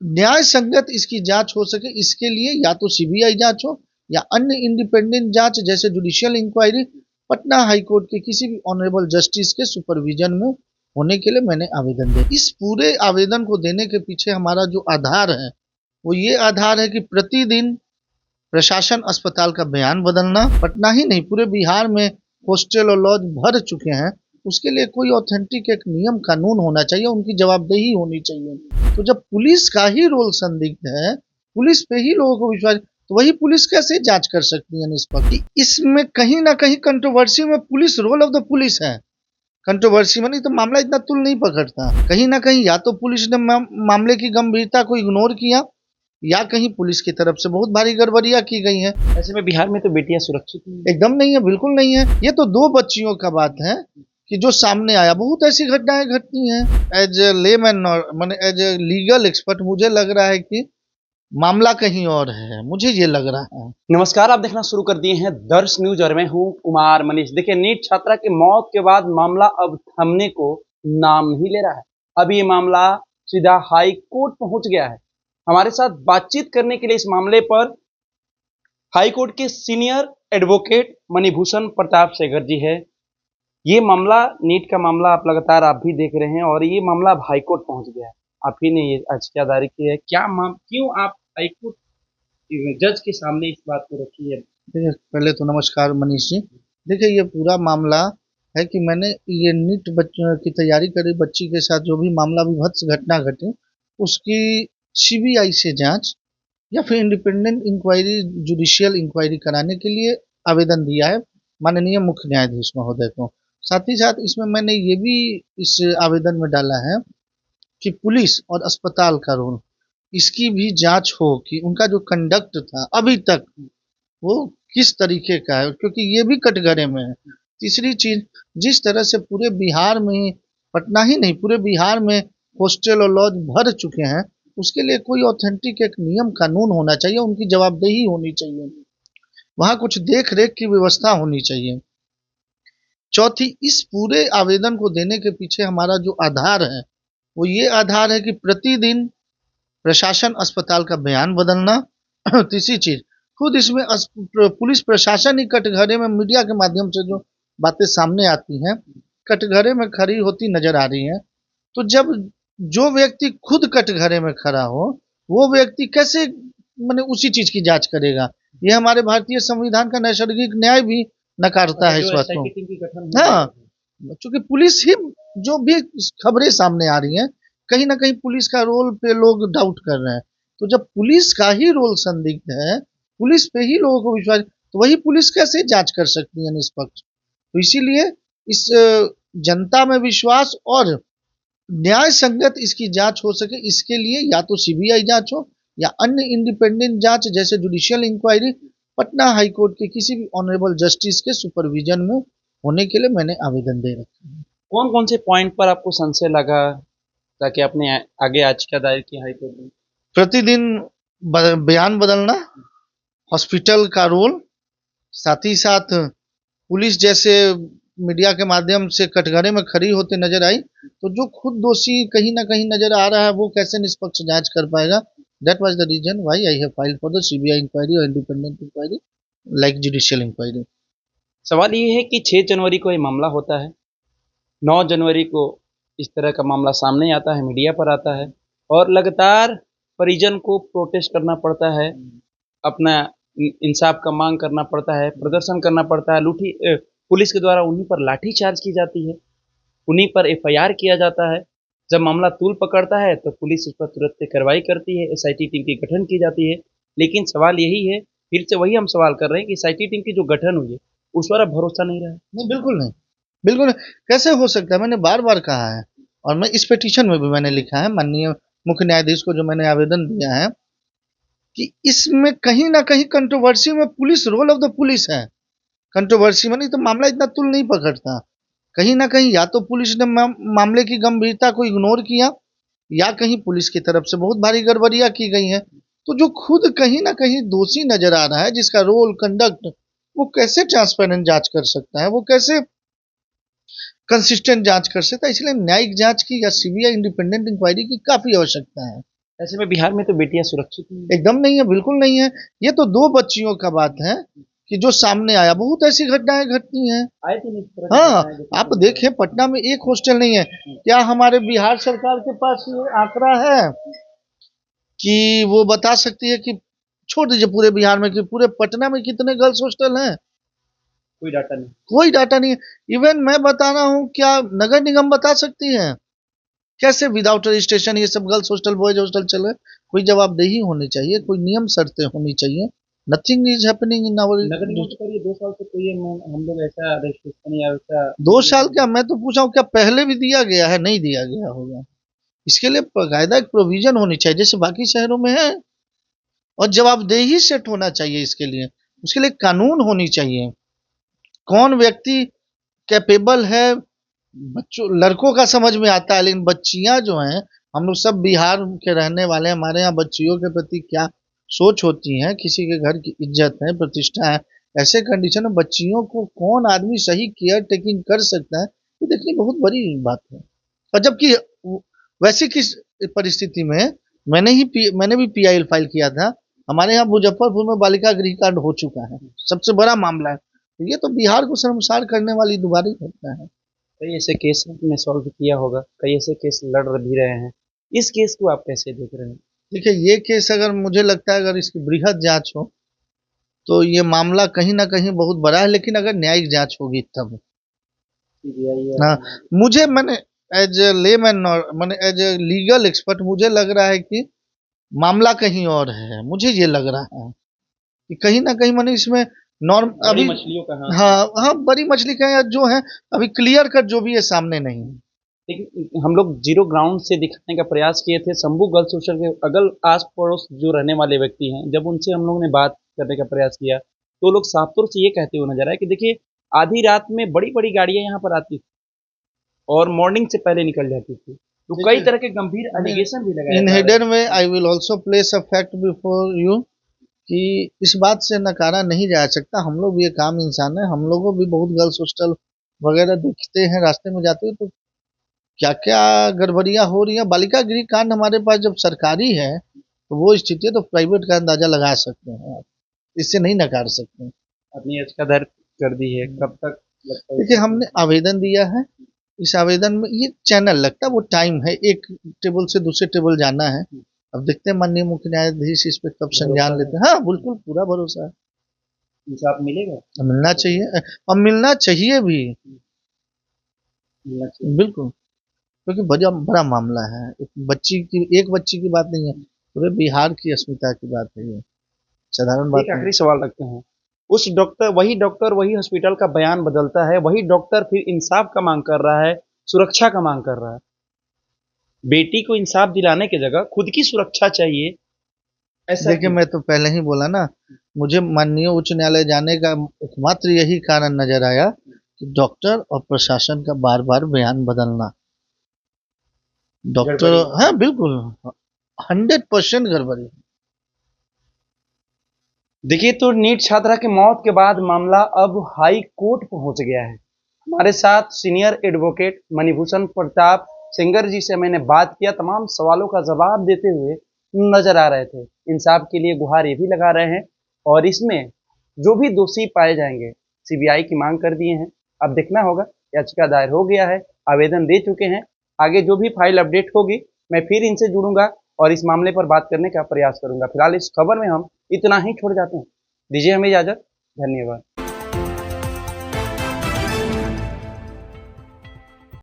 न्याय संगत इसकी जांच हो सके, इसके लिए या तो सीबीआई जांच हो या अन्य इंडिपेंडेंट जांच जैसे judicial inquiry Patna high court के किसी भी ऑनरेबल जस्टिस के सुपरविजन में होने के लिए मैंने आवेदन दिया। इस पूरे आवेदन को देने के पीछे हमारा जो आधार है वो ये आधार है कि प्रतिदिन प्रशासन अस्पताल का बयान बदलना, पटना ही नहीं पूरे बिहार में हॉस्टल और लॉज भर चुके हैं, उसके लिए कोई ऑथेंटिक एक नियम कानून होना चाहिए, उनकी जवाबदेही होनी चाहिए। तो जब पुलिस का ही रोल संदिग्ध है, पुलिस पे ही लोगों को विश्वास, तो वही पुलिस कैसे जांच कर सकती है निष्पक्ष? इसमें कहीं ना कहीं कंट्रोवर्सी में police role of the police है। कंट्रोवर्सी में नहीं तो मामला इतना तुल नहीं पकड़ता। कहीं ना कहीं या तो पुलिस ने मामले की गंभीरता को इग्नोर किया या कहीं पुलिस की तरफ से बहुत भारी गड़बड़ियां की गई हैं। ऐसे में बिहार में तो बेटियां सुरक्षित नहीं हैं। एकदम नहीं है, बिल्कुल नहीं है। ये तो 2 बच्चियों का बात है कि जो सामने आया, बहुत ऐसी घटनाएं घटती हैं। एज ए लेमैन और माने एज ए लीगल एक्सपर्ट मुझे लग रहा है कि मामला कहीं और है, मुझे ये लग रहा है। नमस्कार, आप देखना शुरू कर दिए हैं दर्श न्यूज और मैं हूं कुमार मनीष। देखिए, नीट छात्रा की मौत के बाद मामला अब थमने को नाम नहीं ले रहा है। अब ये मामला सीधा हाई कोर्ट पहुंच गया है। हमारे साथ बातचीत करने के लिए इस मामले पर हाई कोर्ट के सीनियर एडवोकेट मणिभूषण प्रताप शेखर जी है। ये मामला नीट का मामला आप लगातार आप भी देख रहे हैं और ये मामला अब हाई कोर्ट पहुंच गया है। आप ही ने ये याचिकादारी की है, क्यों आप हाई कोर्ट जज के सामने इस बात को रखी है? देखिए, पहले तो नमस्कार मनीष जी। देखिए, ये पूरा मामला है कि मैंने ये नीट बच्चों की तैयारी करी बच्ची के साथ जो भी मामला विभत्स घटना घटी, उसकी सीबीआई से जांच या फिर इंडिपेंडेंट इंक्वायरी जुडिशियल इंक्वायरी कराने के लिए आवेदन दिया है माननीय मुख्य न्यायाधीश महोदय को। साथ ही साथ इसमें मैंने ये भी इस आवेदन में डाला है कि पुलिस और अस्पताल का रोल, इसकी भी जांच हो कि उनका जो कंडक्ट था अभी तक वो किस तरीके का है, क्योंकि ये भी कटघरे में है। तीसरी चीज, जिस तरह से पूरे बिहार में, पटना ही नहीं पूरे बिहार में हॉस्टल और लॉज भर चुके हैं, उसके लिए कोई ऑथेंटिक एक नियम कानून होना चाहिए, उनकी जवाबदेही होनी चाहिए, वहां कुछ देख रेख की व्यवस्था होनी चाहिए। चौथी, इस पूरे आवेदन को देने के पीछे हमारा जो आधार है वो ये आधार है कि प्रतिदिन प्रशासन अस्पताल का बयान बदलना। तीसरी चीज, खुद इसमें पुलिस प्रशासन ही कटघरे में मीडिया के माध्यम से जो बातें सामने आती हैं, कटघरे में खड़ी होती नजर आ रही हैं। तो जब जो व्यक्ति खुद कटघरे में खड़ा हो, वो व्यक्ति कैसे माने उसी चीज की जांच करेगा? ये हमारे भारतीय संविधान का नैसर्गिक न्याय भी नकारता है इस बात को। हाँ, चूंकि पुलिस ही जो भी खबरें सामने आ रही हैं, कहीं ना कहीं पुलिस का रोल पे लोग डाउट कर रहे हैं। तो जब पुलिस का ही रोल संदिग्ध है, पुलिस पे ही लोगों को विश्वास, तो वही पुलिस कैसे जांच कर सकती है निष्पक्ष? तो इसीलिए इस जनता में विश्वास और न्याय संगत इसकी जांच हो सके, इसके लिए या तो सीबीआई जांच हो या अन्य इंडिपेंडेंट जांच जैसे judicial inquiry Patna high court के किसी भी ऑनरेबल जस्टिस के सुपरविजन में होने के लिए मैंने आवेदन दे रखा है। कौन कौन से पॉइंट पर आपको संशय लगा ताकि आपने आगे याचिका दायर की हाई कोर्ट में? प्रतिदिन बयान बदलना, हॉस्पिटल का रोल, साथ ही साथ पुलिस जैसे मीडिया के माध्यम से कटघरे में खड़ी होते नजर आई, तो जो खुद दोषी कहीं ना कहीं नजर आ रहा है वो कैसे निष्पक्ष जांच कर पाएगा? That was the reason why I have filed for the CBI inquiry और independent inquiry like judicial inquiry. सवाल ये है कि 6 जनवरी को ये मामला होता है, 9 जनवरी को इस तरह का मामला सामने आता है, मीडिया पर आता है और लगातार परिजन को प्रोटेस्ट करना पड़ता है, अपना इंसाफ का मांग करना पड़ता है, प्रदर्शन करना पड़ता है। पुलिस के द्वारा उन्हीं पर लाठीचार्ज की जाती है, उन्हीं पर एफआईआर किया जाता है। जब मामला तूल पकड़ता है तो पुलिस उस पर तुरंत कार्रवाई करती है, एसआईटी टीम की गठन की जाती है। लेकिन सवाल यही है, फिर से वही हम सवाल कर रहे हैं कि एसआईटी टीम की जो गठन हुई है उस पर अब भरोसा नहीं रहा है। नहीं, बिल्कुल नहीं, बिल्कुल नहीं। कैसे हो सकता है? मैंने बार बार कहा है और मैं इस पिटीशन में भी मैंने लिखा है माननीय मुख्य न्यायाधीश को, जो मैंने आवेदन दिया है कि इसमें कहीं ना कहीं कंट्रोवर्सी में police role of the police है। कंट्रोवर्सी में नहीं तो मामला इतना तुल नहीं पकड़ता। कहीं ना कहीं या तो पुलिस ने मामले की गंभीरता को इग्नोर किया या कहीं पुलिस की तरफ से बहुत भारी गड़बड़ियां की गई हैं। तो जो खुद कहीं ना कहीं दोषी नजर आ रहा है, जिसका रोल कंडक्ट, वो कैसे ट्रांसपेरेंट जांच कर सकता है? वो कैसे कंसिस्टेंट जांच कर सकता है? इसलिए न्यायिक जांच की या सीबीआई इंडिपेंडेंट इंक्वायरी की काफी आवश्यकता है। ऐसे में बिहार में तो बेटियां सुरक्षित नहीं हैं। एकदम नहीं है, बिल्कुल नहीं है। ये तो 2 बच्चियों का बात है कि जो सामने आया, बहुत ऐसी घटनाएं घटती हैं। आए थे नहीं इस तरह की हाँ, घटनाएं देखने आप को? देखें पटना में एक हॉस्टल नहीं है। क्या हमारे बिहार सरकार के पास ये आंकड़ा है कि वो बता सकती है कि छोड़ दीजिए पूरे बिहार में, कि पूरे पटना में कितने गर्ल्स हॉस्टल हैं? कोई डाटा नहीं। कोई डाटा नहीं है। इवन मैं बता रहा हूँ, क्या नगर निगम बता सकती है कैसे विदाउट रजिस्ट्रेशन ये सब गर्ल्स हॉस्टल बॉयज हॉस्टल चल रहे? कोई जवाबदेही होनी चाहिए, कोई नियम शर्तें होनी चाहिए। Nothing is happening in our. नगर निगम तो करिए 2 साल से कोई हम लोग ऐसा रजिस्ट्रेशन या वैसा 2 साल क्या, मैं तो पूछा हूँ क्या पहले भी दिया गया है? नहीं दिया गया होगा। इसके लिए बाकायदा एक प्रोविजन होनी चाहिए जैसे बाकी शहरों में है, और जवाबदेही सेट होना चाहिए इसके लिए। उसके लिए कानून होनी चाहिए। कौन व्यक्ति कैपेबल है? बच्चों लड़कों का समझ में आता है, लेकिन बच्चियां जो हैं, हम लोग सब बिहार के रहने वाले हैं, हमारे यहाँ बच्चियों के प्रति क्या सोच होती है, किसी के घर की इज्जत है, प्रतिष्ठा है। ऐसे कंडीशन में बच्चियों को कौन आदमी सही केयर टेकिंग कर सकता है, ये देखनी बहुत बड़ी बात है। और जबकि वैसी किस परिस्थिति में मैंने भी पीआईएल फाइल किया था। हमारे यहाँ मुजफ्फरपुर में बालिका गृह कांड हो चुका है, सबसे बड़ा मामला है। तो ये तो बिहार को शर्मसार करने वाली दोबारा घटना है। कई ऐसे केस आपने सॉल्व किया होगा, कई ऐसे केस लड़ भी रहे हैं। इस केस को आप कैसे देख रहे हैं? देखिए ये केस, अगर मुझे लगता है अगर इसकी बृहद जांच हो तो ये मामला कहीं ना कहीं बहुत बड़ा है, लेकिन अगर न्यायिक जांच होगी तब। सीबीआई हाँ, मुझे मैंने एज ए लेमैन, मैंने एज ए लीगल एक्सपर्ट मुझे लग रहा है कि मामला कहीं और है। मुझे ये लग रहा है कि कहीं ना कहीं मैंने इसमें नॉर्म बड़ी अभी, मछलियों का, हाँ। हाँ हाँ, बड़ी मछली का या जो है अभी क्लियर कट जो भी है सामने नहीं है। लेकिन हम लोग जीरो ग्राउंड से दिखाने का प्रयास किए थे। शंभू गर्ल्स हॉस्टल के अगल आस पड़ोस जो रहने वाले व्यक्ति हैं, जब उनसे हम लोगों ने बात करने का प्रयास किया तो लोग साफ तौर से ये कहते हुए नजर आए कि देखिए, आधी रात में बड़ी बड़ी गाड़ियां यहाँ पर आती थी और मॉर्निंग से पहले निकल जाती थी। तो कई तरह के गंभीर एलिगेशन भी लगाए इन जा रहे हेडर हैं। में I will also place a fact before you कि इस बात से नकारा नहीं जा सकता। हम लोग भी एक आम इंसान है, हम लोगों भी बहुत गर्ल्स हॉस्टल वगैरह दिखते हैं रास्ते में जाते हुए, तो क्या क्या गड़बड़ियां हो रही हैं। बालिका गृह कांड हमारे पास जब सरकारी है तो वो स्थिति है, तो प्राइवेट का अंदाजा लगा सकते हैं आप, इससे नहीं नकार सकते। अपनी याचिका दायर कर दी है, कब तक लगता है? देखिए हमने आवेदन दिया है, इस आवेदन में ये चैनल लगता है, वो टाइम है, एक टेबल से दूसरे टेबल जाना है। अब देखते हैं माननीय मुख्य न्यायाधीश इस पे कब संज्ञान लेते हैं। हाँ बिल्कुल, पूरा भरोसा है। इंसाफ मिलेगा? मिलना चाहिए, और मिलना चाहिए भी। मिलना चाहिए। बिल्कुल, क्योंकि बड़ा बड़ा मामला है। एक बच्ची की बात नहीं है, पूरे बिहार की अस्मिता की बात है ये, साधारण बात एक नहीं। आखिरी सवाल रखते हैं। उस डॉक्टर वही हॉस्पिटल का बयान बदलता है, वही डॉक्टर फिर इंसाफ का मांग कर रहा है, सुरक्षा का मांग कर रहा है। बेटी को इंसाफ दिलाने की जगह खुद की सुरक्षा चाहिए, ऐसा देखिए क्यों? मैं तो पहले ही बोला ना, मुझे माननीय उच्च न्यायालय जाने का एकमात्र यही कारण नजर आया कि डॉक्टर और प्रशासन का बार बार बयान बदलना। डॉक्टर, गड़बड़ी। हाँ बिल्कुल, 100% गड़बड़ी। देखिए, तो नीट छात्रा की मौत के बाद मामला अब हाई कोर्ट पहुंच गया है। हमारे साथ सीनियर एडवोकेट मणिभूषण प्रताप सिंगर जी से मैंने बात किया, तमाम सवालों का जवाब देते हुए नजर आ रहे थे। इंसाफ के लिए गुहार ये भी लगा रहे हैं और इसमें जो भी दोषी पाए जाएंगे सीबीआई की मांग कर दिए हैं। अब देखना होगा, याचिका दायर हो गया है, आवेदन दे चुके हैं। आगे जो भी फाइल अपडेट होगी मैं फिर इनसे जुड़ूंगा और इस मामले पर बात करने का प्रयास करूंगा। फिलहाल इस खबर में हम इतना ही छोड़ जाते हैं। दीजिए हमें इजाजत। धन्यवाद।